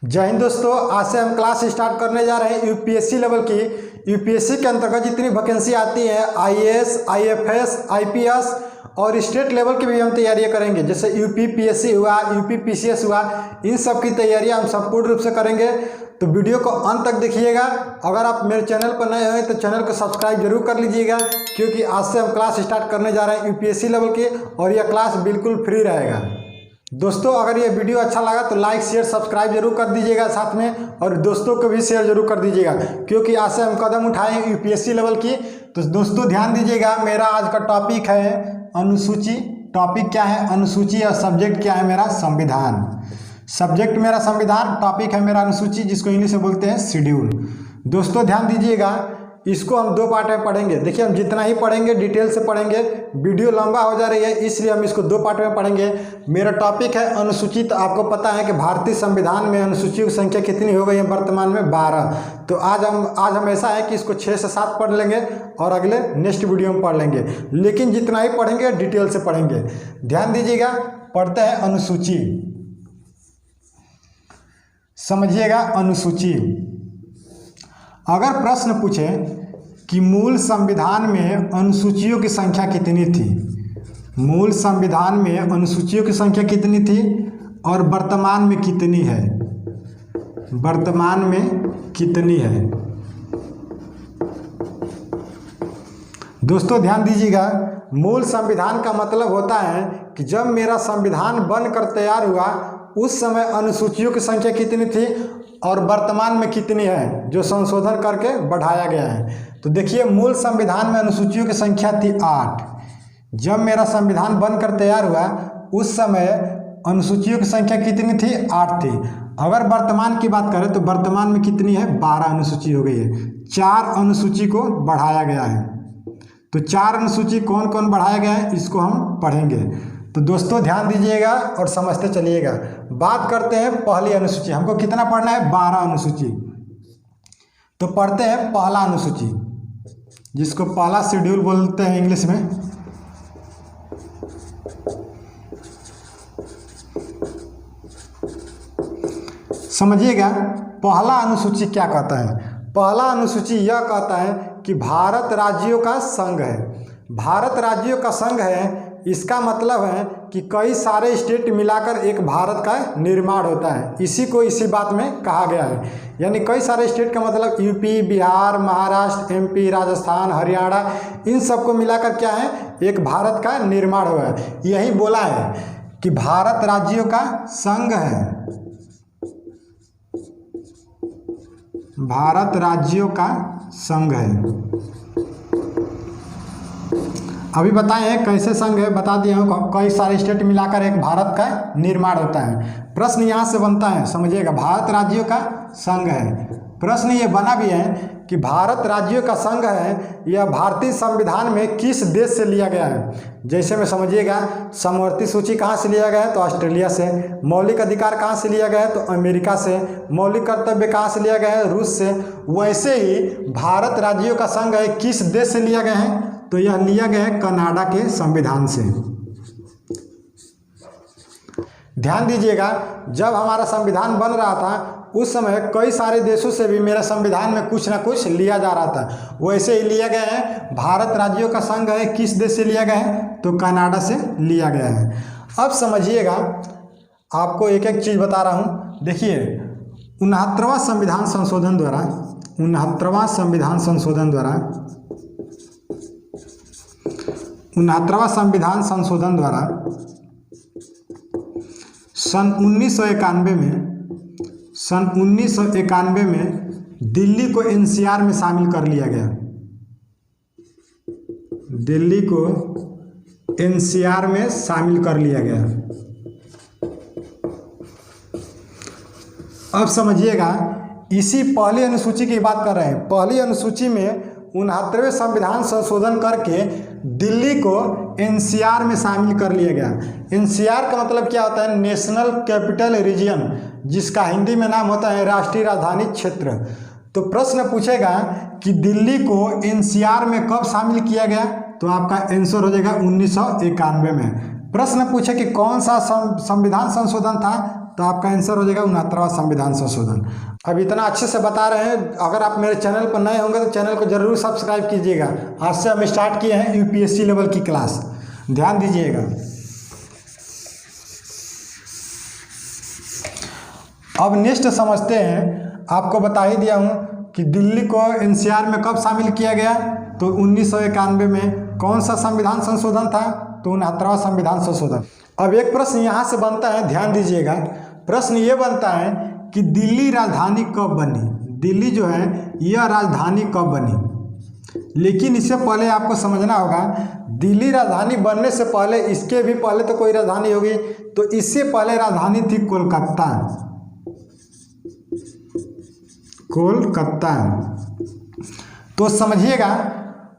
जय हिंद दोस्तों, आज से हम क्लास स्टार्ट करने जा रहे हैं यूपीएससी लेवल की। यूपीएससी के अंतर्गत जितनी वैकेंसी आती है आईएएस, आईएफएस, आईपीएस और स्टेट लेवल की भी हम तैयारियां करेंगे। जैसे यूपीपीएससी हुआ, यूपीपीसीएस हुआ, इन सब की तैयारियां हम संपूर्ण रूप से करेंगे। तो वीडियो को अंत तक देखिएगा। अगर आप मेरे चैनल पर नए हैं तो चैनल को सब्सक्राइब जरूर कर लीजिएगा, क्योंकि आज से हम क्लास स्टार्ट करने जा रहे हैं यूपीएससी लेवल की और यह क्लास बिल्कुल फ्री रहेगा। दोस्तों, अगर ये वीडियो अच्छा लगा तो लाइक शेयर सब्सक्राइब जरूर कर दीजिएगा साथ में, और दोस्तों को भी शेयर जरूर कर दीजिएगा, क्योंकि आज से हम कदम उठाए हैं यूपीएससी लेवल की। तो दोस्तों ध्यान दीजिएगा, मेरा आज का टॉपिक है अनुसूची। टॉपिक क्या है? अनुसूची। और सब्जेक्ट क्या है मेरा? संविधान। सब्जेक्ट मेरा संविधान, टॉपिक है मेरा अनुसूची, जिसको इंग्लिश में बोलते हैं शेड्यूल। दोस्तों ध्यान दीजिएगा, इसको हम दो पार्ट में पढ़ेंगे। देखिए, हम जितना ही पढ़ेंगे डिटेल से पढ़ेंगे, वीडियो लंबा हो जा रही है इसलिए हम इसको दो पार्ट में पढ़ेंगे। मेरा टॉपिक है अनुसूची। तो आपको पता है कि भारतीय संविधान में अनुसूचियों की संख्या कितनी हो गई है वर्तमान में? 12। तो आज हम ऐसा है कि इसको 6 से 7 पढ़ लेंगे और अगले नेक्स्ट वीडियो में पढ़ लेंगे, लेकिन जितना ही पढ़ेंगे डिटेल से पढ़ेंगे। ध्यान दीजिएगा, पढ़ते हैं अनुसूची। समझिएगा अनुसूची। अगर प्रश्न पूछे कि मूल संविधान में अनुसूचियों की संख्या कितनी थी, मूल संविधान में अनुसूचियों की संख्या कितनी थी और वर्तमान में कितनी है, वर्तमान में कितनी है? दोस्तों ध्यान दीजिएगा, मूल संविधान का मतलब होता है कि जब मेरा संविधान बनकर तैयार हुआ उस समय अनुसूचियों की संख्या कितनी थी और वर्तमान में कितनी है, जो संशोधन करके बढ़ाया गया है। तो देखिए, मूल संविधान में अनुसूचियों की संख्या थी 8। जब मेरा संविधान बनकर तैयार हुआ उस समय अनुसूचियों की संख्या कितनी थी? 8 थी। अगर वर्तमान की बात करें तो वर्तमान में कितनी है? 12 अनुसूची हो गई है। 4 अनुसूची को बढ़ाया गया है। तो 4 अनुसूची कौन कौन बढ़ाया गया है, इसको हम पढ़ेंगे। तो दोस्तों ध्यान दीजिएगा और समझते चलिएगा। बात करते हैं पहली अनुसूची। हमको कितना पढ़ना है? 12 अनुसूची। तो पढ़ते हैं पहला अनुसूची, जिसको पहला शेड्यूल बोलते हैं इंग्लिश में। समझिएगा, पहला अनुसूची क्या कहता है? पहला अनुसूची यह कहता है कि भारत राज्यों का संघ है। भारत राज्यों का संघ है, इसका मतलब है कि कई सारे स्टेट मिलाकर एक भारत का निर्माण होता है। इसी को इसी बात में कहा गया है। यानी कई सारे स्टेट का मतलब यूपी, बिहार, महाराष्ट्र, एमपी, राजस्थान, हरियाणा, इन सबको मिलाकर क्या है? एक भारत का निर्माण हुआ है। यही बोला है कि भारत राज्यों का संघ है, भारत राज्यों का संघ है। अभी बताए हैं कैसे संघ है, बता दिया हूँ। कई सारे स्टेट मिलाकर एक भारत का निर्माण होता है। प्रश्न यहाँ से बनता है, समझिएगा, भारत राज्यों का संघ है। प्रश्न ये बना भी है कि भारत राज्यों का संघ है, यह भारतीय संविधान में किस देश से लिया गया है? जैसे में समझिएगा, समवर्ती सूची कहाँ से लिया गया है? तो ऑस्ट्रेलिया से। मौलिक अधिकार कहाँ से लिया गया है? तो अमेरिका से। मौलिक कर्तव्य कहाँ से लिया गया है? रूस से। वैसे ही भारत राज्यों का संघ है, किस देश से लिया गया है? तो यह लिया गया है कनाडा के संविधान से। ध्यान दीजिएगा, जब हमारा संविधान बन रहा था उस समय कई सारे देशों से भी मेरे संविधान में कुछ ना कुछ लिया जा रहा था। वैसे ही लिया गया है। भारत राज्यों का संघ है, किस देश से लिया गया है? तो कनाडा से लिया गया है। अब समझिएगा, आपको एक एक चीज़ बता रहा हूँ। देखिए, 69वां संविधान संशोधन द्वारा, 69वां संविधान संशोधन द्वारा, 69वां संविधान संशोधन द्वारा सन 1991 में दिल्ली को एनसीआर में शामिल कर लिया गया। दिल्ली को एनसीआर में शामिल कर लिया गया। अब समझिएगा, इसी पहली अनुसूची की बात कर रहे हैं। पहली अनुसूची में 69वें संविधान संशोधन करके दिल्ली को एनसीआर में शामिल कर लिया गया। एनसीआर का मतलब क्या होता है? नेशनल कैपिटल रीजन, जिसका हिंदी में नाम होता है राष्ट्रीय राजधानी क्षेत्र। तो प्रश्न पूछेगा कि दिल्ली को एनसीआर में कब शामिल किया गया? तो आपका आंसर हो जाएगा 1991 में। प्रश्न पूछे कि कौन सा संविधान संशोधन था? तो आपका आंसर हो जाएगा 69वां संविधान संशोधन। अब इतना अच्छे से बता रहे हैं, अगर आप मेरे चैनल पर नए होंगे तो चैनल को जरूर सब्सक्राइब कीजिएगा। आज से हम स्टार्ट किए हैं यूपीएससी लेवल की क्लास, ध्यान दीजिएगा। अब नेक्स्ट समझते हैं। आपको बता ही दिया हूँ कि दिल्ली को एनसीआर में कब शामिल किया गया, तो 1991 में। कौन सा संविधान संशोधन था, तो 69वां संविधान संशोधन। अब एक प्रश्न यहाँ से बनता है, ध्यान दीजिएगा। प्रश्न ये बनता है कि दिल्ली राजधानी कब बनी। दिल्ली जो है यह राजधानी कब बनी, लेकिन इससे पहले आपको समझना होगा दिल्ली राजधानी बनने से पहले, इसके भी पहले तो कोई राजधानी होगी, तो इससे पहले राजधानी थी कोलकाता। कोलकाता। तो समझिएगा,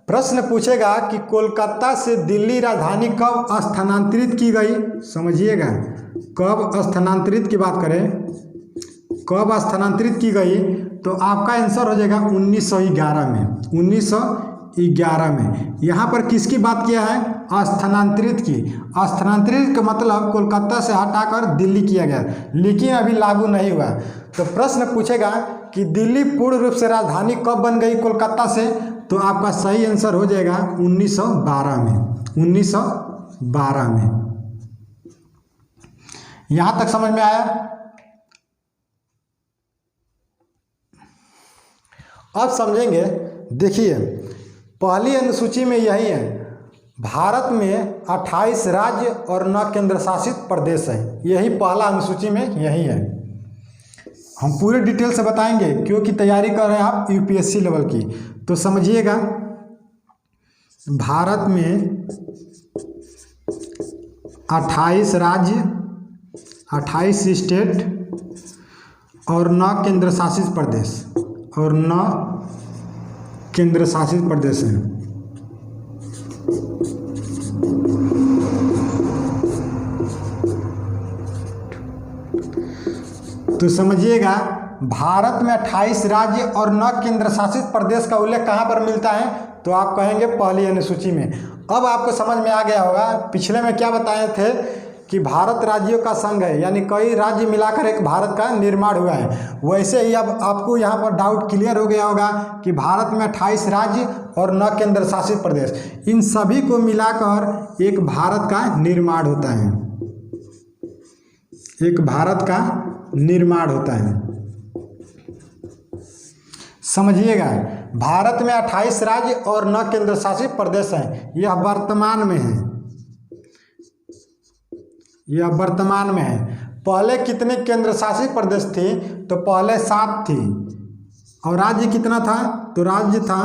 प्रश्न पूछेगा कि कोलकाता से दिल्ली राजधानी कब स्थानांतरित की गई। समझिएगा, कब स्थानांतरित की बात करें, कब स्थानांतरित की गई, तो आपका आंसर हो जाएगा 1911 में। 1911 में। यहाँ पर किसकी बात किया है, स्थानांतरित की। स्थानांतरित का मतलब कोलकाता से हटाकर दिल्ली किया गया, लेकिन अभी लागू नहीं हुआ। तो प्रश्न पूछेगा कि दिल्ली पूर्ण रूप से राजधानी कब बन गई कोलकाता से, तो आपका सही आंसर हो जाएगा 1912 में। 1912 में। यहां तक समझ में आया। अब समझेंगे, देखिए पहली अनुसूची में यही है, भारत में 28 राज्य और 9 केंद्र शासित प्रदेश है। यही पहला अनुसूची में यही है। हम पूरे डिटेल से बताएंगे क्योंकि तैयारी कर रहे हैं आप यूपीएससी लेवल की। तो समझिएगा, भारत में 28 राज्य, 28 स्टेट और 9 केंद्र शासित प्रदेश, और 9 केंद्र शासित प्रदेश हैं। तो समझिएगा, भारत में 28 राज्य और 9 केंद्र शासित प्रदेश का उल्लेख कहाँ पर मिलता है, तो आप कहेंगे पहली अनुसूची में। अब आपको समझ में आ गया होगा, पिछले में क्या बताए थे कि भारत राज्यों का संघ है, यानी कई राज्य मिलाकर एक भारत का निर्माण हुआ है। वैसे ही अब आपको यहाँ पर डाउट क्लियर हो गया होगा कि भारत में 28 राज्य और 9 केंद्र शासित प्रदेश, इन सभी को मिलाकर एक भारत का निर्माण होता है। एक भारत का निर्माण होता है। समझिएगा, भारत में 28 राज्य और 9 केंद्र शासित प्रदेश हैं। यह वर्तमान में है, यह वर्तमान में है। पहले कितने केंद्र शासित प्रदेश थे, तो पहले 7 थी। और राज्य कितना था, तो राज्य था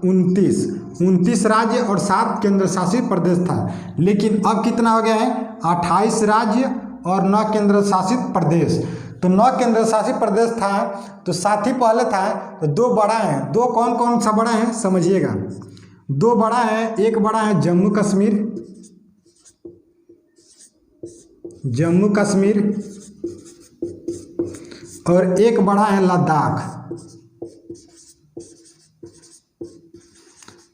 29 राज्य और 7 केंद्र शासित प्रदेश था। लेकिन अब कितना हो गया है, 28 राज्य और 9 केंद्र शासित प्रदेश। तो 9 केंद्र शासित प्रदेश था, तो 7 ही पहले था, तो 2 बड़ा है। 2 कौन कौन सा बड़ा है, समझिएगा। 2 बड़ा है, एक बड़ा है जम्मू कश्मीर, जम्मू कश्मीर, और एक बड़ा है लद्दाख।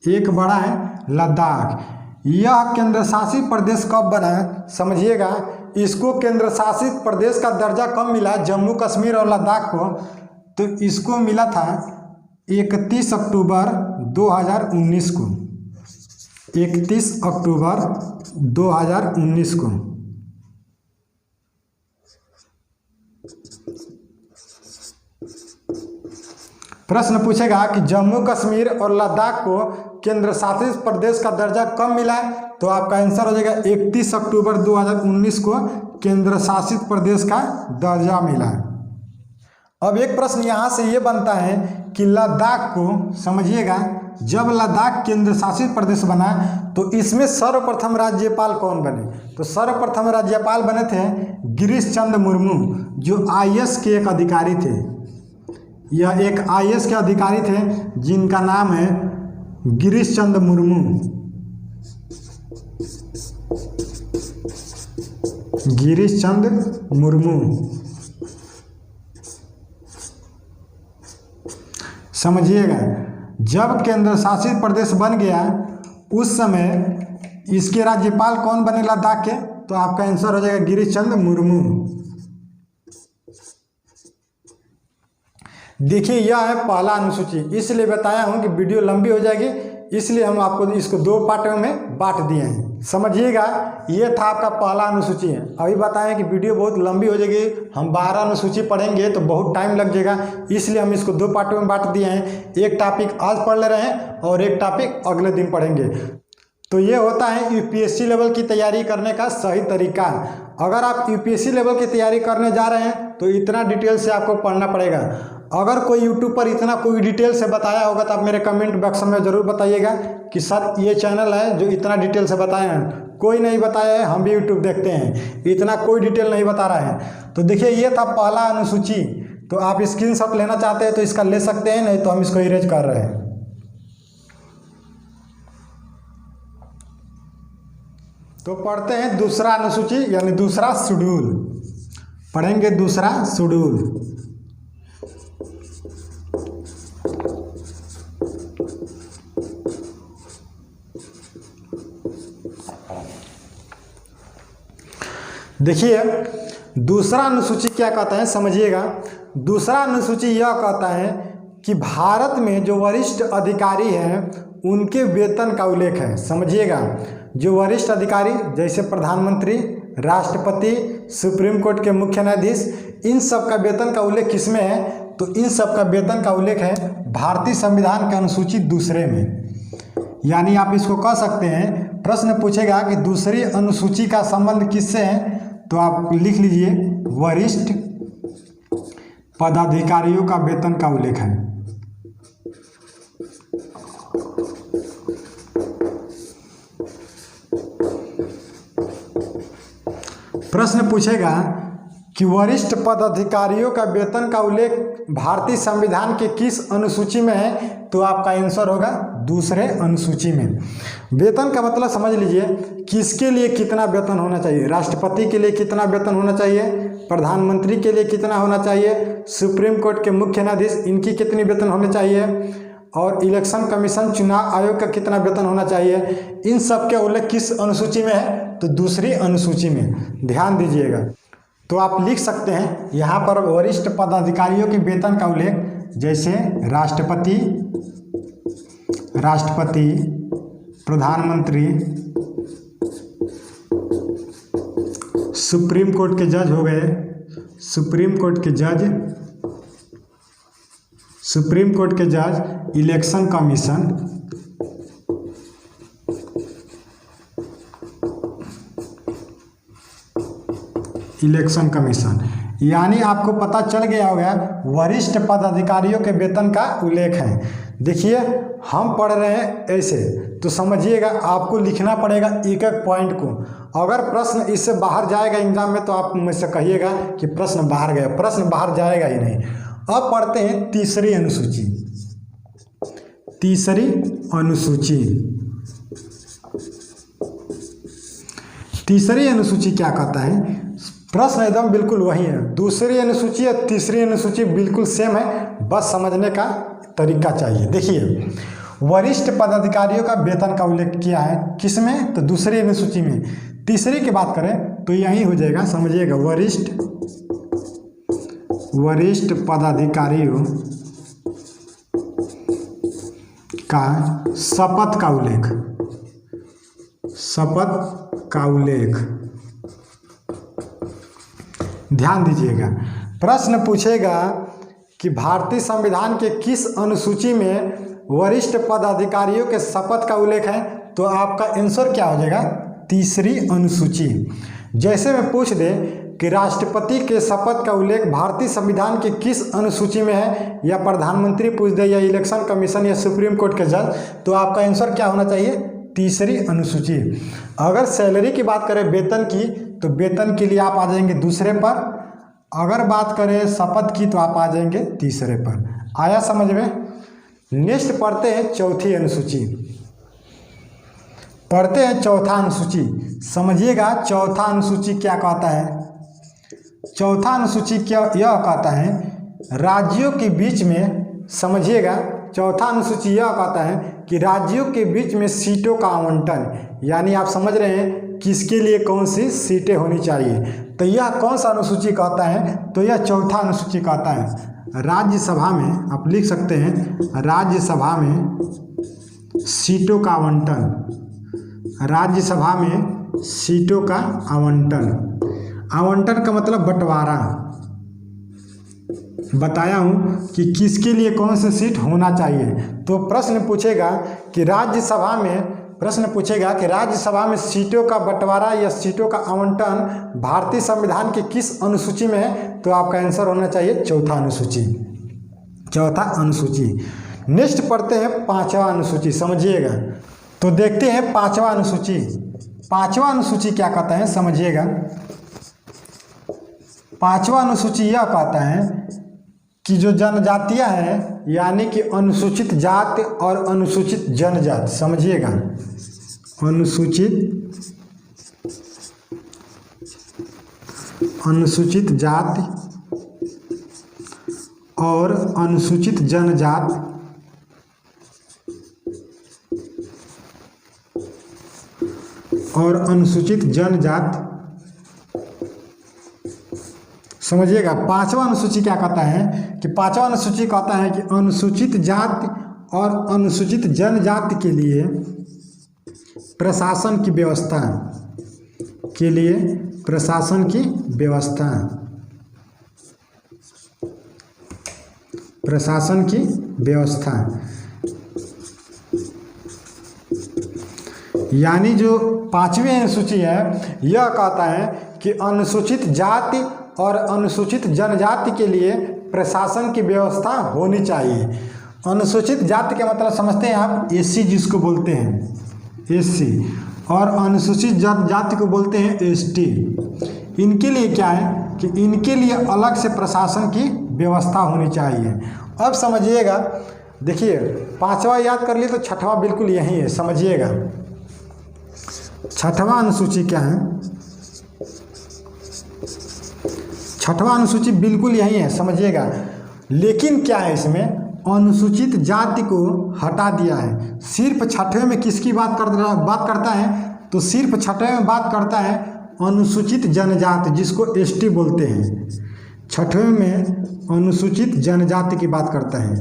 एक बड़ा है लद्दाख। यह केंद्र शासित प्रदेश कब बना है, समझिएगा। इसको केंद्र शासित प्रदेश का दर्जा कब मिला, जम्मू कश्मीर और लद्दाख को, तो इसको मिला था 31 अक्टूबर 2019 को। 31 अक्टूबर 2019 को। प्रश्न पूछेगा कि जम्मू कश्मीर और लद्दाख को केंद्र शासित प्रदेश का दर्जा कब मिला है, तो आपका आंसर हो जाएगा 31 अक्टूबर 2019 को केंद्र शासित प्रदेश का दर्जा मिला है। अब एक प्रश्न यहाँ से ये बनता है कि लद्दाख को, समझिएगा, जब लद्दाख केंद्र शासित प्रदेश बना तो इसमें सर्वप्रथम राज्यपाल कौन बने, तो सर्वप्रथम राज्यपाल बने थे गिरीश चंद्र मुर्मू, जो आईएएस के एक अधिकारी थे। यह एक आईएएस के अधिकारी थे जिनका नाम है गिरीश चंद्र मुर्मू। गिरीश चंद्र मुर्मू। समझिएगा, जब केंद्र शासित प्रदेश बन गया उस समय इसके राज्यपाल कौन बने लद्दाख के, तो आपका आंसर हो जाएगा गिरीश चंद्र मुर्मू। देखिए यह है पहला अनुसूची, इसलिए बताया हूँ कि वीडियो लंबी हो जाएगी, इसलिए हम आपको इसको 2 पार्टों में बांट दिए हैं। समझिएगा, ये था आपका पहला अनुसूची है। अभी बताएं कि वीडियो बहुत लंबी हो जाएगी, हम 12 अनुसूची पढ़ेंगे तो बहुत टाइम लग जाएगा, इसलिए हम इसको 2 पार्टों में बांट दिए हैं। एक टॉपिक आज पढ़ ले रहे हैं और एक टॉपिक अगले दिन पढ़ेंगे। तो ये होता है यूपीएससी लेवल की तैयारी करने का सही तरीका। अगर आप यूपीएससी लेवल की तैयारी करने जा रहे हैं तो इतना डिटेल से आपको पढ़ना पड़ेगा। अगर कोई यूट्यूब पर इतना कोई डिटेल से बताया होगा तो आप मेरे कमेंट बॉक्स में ज़रूर बताइएगा कि सर ये चैनल है जो इतना डिटेल से बताए हैं। कोई नहीं बताया है, हम भी यूट्यूब देखते हैं, इतना कोई डिटेल नहीं बता रहा है। तो देखिए ये था पहला अनुसूची। तो आप स्क्रीनशॉट लेना चाहते हैं तो इसका ले सकते हैं, नहीं तो हम इसको इरेज कर रहे हैं। तो पढ़ते हैं दूसरा अनुसूची यानी दूसरा शेड्यूल। पढ़ेंगे दूसरा शेड्यूल। देखिए दूसरा अनुसूची क्या कहता है, समझिएगा। दूसरा अनुसूची यह कहता है कि भारत में जो वरिष्ठ अधिकारी हैं उनके वेतन का उल्लेख है। समझिएगा, जो वरिष्ठ अधिकारी जैसे प्रधानमंत्री, राष्ट्रपति, सुप्रीम कोर्ट के मुख्य न्यायाधीश, इन सब का वेतन का उल्लेख किसमें है? तो इन सब का वेतन का उल्लेख है भारतीय संविधान के अनुसूची दूसरे में। यानी आप इसको कह सकते हैं, प्रश्न पूछेगा कि दूसरी अनुसूची का संबंध किससे है, तो आप लिख लीजिए वरिष्ठ पदाधिकारियों का वेतन का उल्लेख है। प्रश्न पूछेगा कि वरिष्ठ पदाधिकारियों का वेतन का उल्लेख भारतीय संविधान के किस अनुसूची में है, तो आपका आंसर होगा दूसरे अनुसूची में। वेतन का मतलब समझ लीजिए, किसके लिए कितना वेतन होना चाहिए। राष्ट्रपति के लिए कितना वेतन होना चाहिए, प्रधानमंत्री के लिए कितना होना चाहिए, सुप्रीम कोर्ट के मुख्य न्यायाधीश इनकी कितनी वेतन होनी चाहिए, और इलेक्शन कमीशन चुनाव आयोग का कितना वेतन होना चाहिए। इन सब के उल्लेख किस अनुसूची में है, तो दूसरी अनुसूची में। ध्यान दीजिएगा। तो आप लिख सकते हैं यहाँ पर वरिष्ठ पदाधिकारियों के वेतन का उल्लेख, जैसे राष्ट्रपति, प्रधानमंत्री, सुप्रीम कोर्ट के जज हो गए, सुप्रीम कोर्ट के जज, इलेक्शन कमीशन। यानी आपको पता चल गया होगा वरिष्ठ पदाधिकारियों के वेतन का उल्लेख है। देखिए हम पढ़ रहे हैं ऐसे, तो समझिएगा आपको लिखना पड़ेगा एक एक पॉइंट को। अगर प्रश्न इससे बाहर जाएगा एग्जाम में तो आप मुझसे कहिएगा कि प्रश्न बाहर गया, प्रश्न बाहर जाएगा ही नहीं। अब पढ़ते हैं तीसरी अनुसूची। तीसरी अनुसूची क्या कहता है, प्रश्न एकदम बिल्कुल वही है। दूसरी अनुसूची और तीसरी अनुसूची बिल्कुल सेम है, बस समझने का तरीका चाहिए। देखिए वरिष्ठ पदाधिकारियों का वेतन का उल्लेख किया है किसमें, तो दूसरी अनुसूची में। तीसरी की बात करें तो यही हो जाएगा, समझिएगा वरिष्ठ पदाधिकारियों का शपथ का उल्लेख। ध्यान दीजिएगा, प्रश्न पूछेगा कि भारतीय संविधान के किस अनुसूची में वरिष्ठ पदाधिकारियों के शपथ का उल्लेख है, तो आपका आंसर क्या हो जाएगा, तीसरी अनुसूची। जैसे मैं पूछ दे कि राष्ट्रपति के शपथ का उल्लेख भारतीय संविधान के किस अनुसूची में है, या प्रधानमंत्री पूछ दे, या इलेक्शन कमीशन, या सुप्रीम कोर्ट के जज, तो आपका आंसर क्या होना चाहिए, तीसरी अनुसूची। अगर सैलरी की बात करें वेतन की, तो वेतन के लिए आप आ जाएंगे दूसरे पर। अगर बात करें शपथ की तो आप आ जाएंगे तीसरे पर। आया समझ में। नेक्स्ट पढ़ते हैं चौथी अनुसूची। पढ़ते हैं चौथा अनुसूची। समझिएगा चौथा अनुसूची क्या कहता है। चौथा अनुसूची क्या यह कहता है, राज्यों के बीच में, समझिएगा चौथा अनुसूची यह कहता है कि राज्यों के बीच में सीटों का आवंटन, यानी आप समझ रहे हैं किसके लिए कौन सी सीटें होनी चाहिए। तो यह कौन सा अनुसूची कहता है, तो यह चौथा अनुसूची कहता है राज्यसभा में, आप लिख सकते हैं राज्यसभा में सीटों का आवंटन, राज्यसभा में सीटों का आवंटन। आवंटन का मतलब बंटवारा, बताया हूँ कि किसके लिए कौन सी सीट होना चाहिए। तो प्रश्न पूछेगा कि राज्यसभा में सीटों का बंटवारा या सीटों का आवंटन भारतीय संविधान के किस अनुसूची में है, तो आपका आंसर होना चाहिए चौथा अनुसूची। नेक्स्ट पढ़ते हैं पांचवा अनुसूची, समझिएगा। तो देखते हैं पांचवा अनुसूची क्या कहता है, समझिएगा। पांचवा अनुसूची यह कहता है कि जो जनजातियां हैं, यानी कि अनुसूचित जाति और अनुसूचित जनजाति, समझिएगा, अनुसूचित जाति और अनुसूचित जनजाति समझिएगा। पांचवा अनुसूची क्या कहता है कि पांचवा अनुसूची कहता है कि अनुसूचित जाति और अनुसूचित जनजाति के लिए प्रशासन की व्यवस्था, यानी जो पांचवी अनुसूची है यह कहता है कि अनुसूचित जाति और अनुसूचित जनजाति के लिए प्रशासन की व्यवस्था होनी चाहिए। अनुसूचित जाति का मतलब समझते हैं आप, एससी जिसको बोलते हैं, एससी, और अनुसूचित जाति को बोलते हैं एसटी। इनके लिए क्या है कि इनके लिए अलग से प्रशासन की व्यवस्था होनी चाहिए। अब समझिएगा, देखिए पांचवा याद कर लिए तो छठवां बिल्कुल यही है, समझिएगा। छठवां अनुसूची क्या है, छठवां अनुसूची बिल्कुल यही है, समझिएगा। लेकिन क्या है, इसमें अनुसूचित जाति को हटा दिया है। सिर्फ छठवें में किसकी बात करता है, तो सिर्फ छठवें में बात करता है अनुसूचित जनजाति, जिसको एसटी बोलते हैं। छठवें में अनुसूचित जनजाति की बात करता है।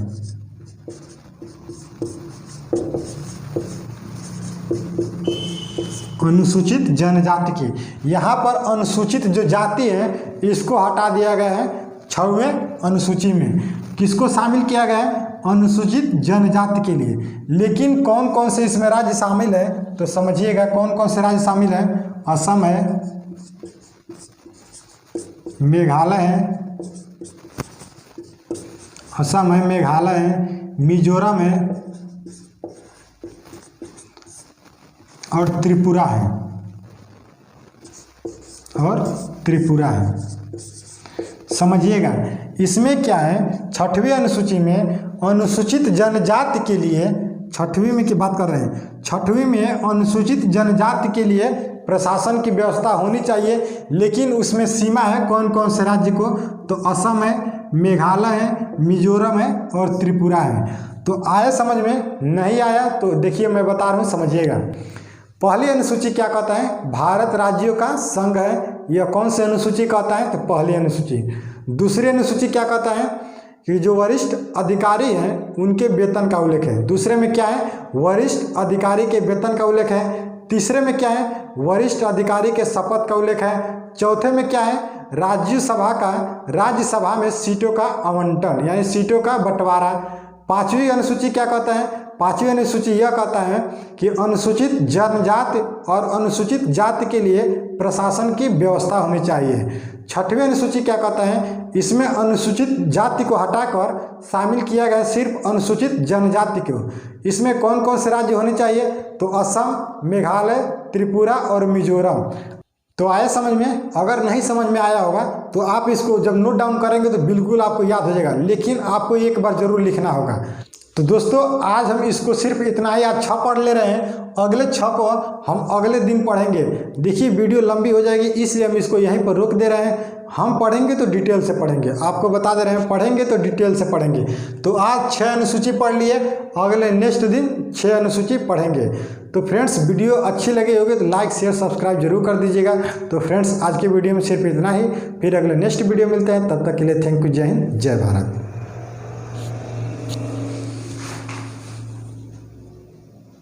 अनुसूचित जनजाति की, यहाँ पर अनुसूचित जो जाति है इसको हटा दिया गया है। छठवें अनुसूची में किसको शामिल किया गया है, अनुसूचित जनजाति के लिए। लेकिन कौन कौन से इसमें राज्य शामिल है, तो समझिएगा कौन कौन से राज्य शामिल है। असम है, मेघालय है, असम है, मेघालय है, मिजोरम है और त्रिपुरा है, समझिएगा। इसमें क्या है, छठवीं अनुसूची में अनुसूचित जनजाति के लिए, छठवीं में की बात कर रहे हैं, छठवीं में अनुसूचित जनजाति के लिए प्रशासन की व्यवस्था होनी चाहिए। लेकिन उसमें सीमा है कौन कौन से राज्य को, तो असम है, मेघालय है, मिजोरम है और त्रिपुरा है। तो आया समझ में, नहीं आया तो देखिए मैं बता रहा हूँ, समझिएगा। पहली अनुसूची क्या कहता है, भारत राज्यों का संघ है। यह कौन सी अनुसूची कहता है, तो पहली अनुसूची। दूसरी अनुसूची क्या कहता है कि जो वरिष्ठ अधिकारी हैं उनके वेतन का उल्लेख है। दूसरे में क्या है, वरिष्ठ अधिकारी के वेतन का उल्लेख है। तीसरे में क्या है, वरिष्ठ अधिकारी के शपथ का उल्लेख है। चौथे में क्या है, राज्यसभा में सीटों का आवंटन, यानी सीटों का बंटवारा। पांचवी अनुसूची क्या कहता है, पांचवी अनुसूची यह कहता है कि अनुसूचित जनजाति और अनुसूचित जाति के लिए प्रशासन की व्यवस्था होनी चाहिए। छठवीं अनुसूची क्या कहता है, इसमें अनुसूचित जाति को हटाकर शामिल किया गया सिर्फ अनुसूचित जनजाति को। इसमें कौन कौन से राज्य होने चाहिए, तो असम, मेघालय, त्रिपुरा और मिजोरम। तो आया समझ में। अगर नहीं समझ में आया होगा तो आप इसको जब नोट डाउन करेंगे तो बिल्कुल आपको याद हो जाएगा, लेकिन आपको एक बार जरूर लिखना होगा। तो दोस्तों आज हम इसको सिर्फ इतना ही आज 6 पढ़ ले रहे हैं, अगले 6 को हम अगले दिन पढ़ेंगे। देखिए वीडियो लंबी हो जाएगी इसलिए हम इसको यहीं पर रोक दे रहे हैं। हम पढ़ेंगे तो डिटेल से पढ़ेंगे, आपको बता दे रहे हैं पढ़ेंगे तो डिटेल से पढ़ेंगे। तो आज 6 अनुसूची पढ़ लिए, अगले नेक्स्ट दिन 6 अनुसूची पढ़ेंगे। तो फ्रेंड्स वीडियो अच्छी लगी होगी तो लाइक शेयर सब्सक्राइब जरूर कर दीजिएगा। तो फ्रेंड्स आज के वीडियो में सिर्फ इतना ही, फिर अगले नेक्स्ट वीडियो मिलते हैं, तब तक के लिए थैंक यू, जय हिंद जय भारत।